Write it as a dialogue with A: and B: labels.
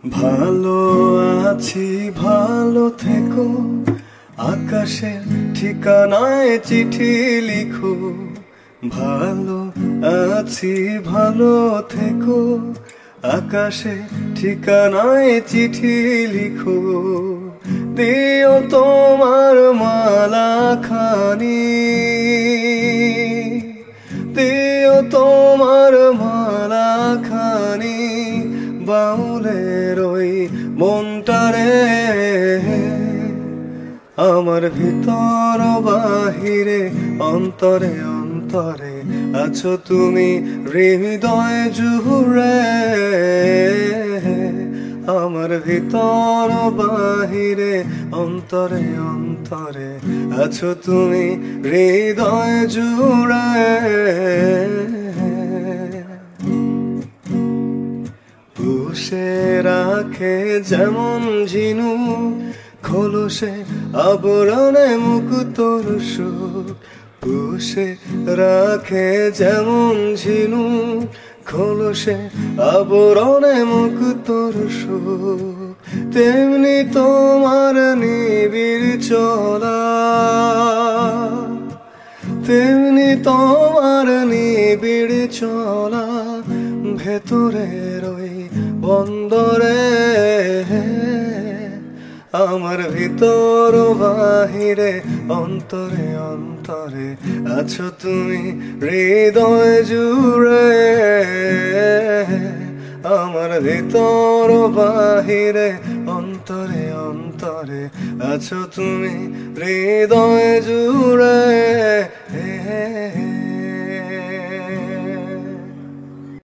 A: ভালো আছি ভালো থেকো, আকাশের ঠিকানায় চিঠি লিখো। ভালো আছি ভালো থেকো, আকাশে ঠিকানায় চিঠি লিখো। দিও তোমার মালা খানি, দিও তোমার মালা খানি বাউলের ওই মনটারে। আমার ভিতর বাহিরে অন্তরে অন্তরে আছো তুমি হৃদয় জুড়ে। আমার ভিতর বাহিরে অন্তরে অন্তরে আছো তুমি হৃদয় জুড়ে। পুষে রাখে যেমন ঝিনু, খোলসে আবরণে মুক্তোর সুখ। পুষে রাখে যেমন ঝিনু, খোলসে আবরণে মুক্তোর সুখ। তেমনি তোমার নিবিড় চলা, তেমনি তোমার নিবিড় চলা ভেতরের ওই বন্দরে। আমার ভিতর বাহিরে অন্তরে অন্তরে আছো তুমি হৃদয় জুড়ে। আমার ভিতর বাহিরে অন্তরে অন্তরে আছো তুমি হৃদয় জুড়ে।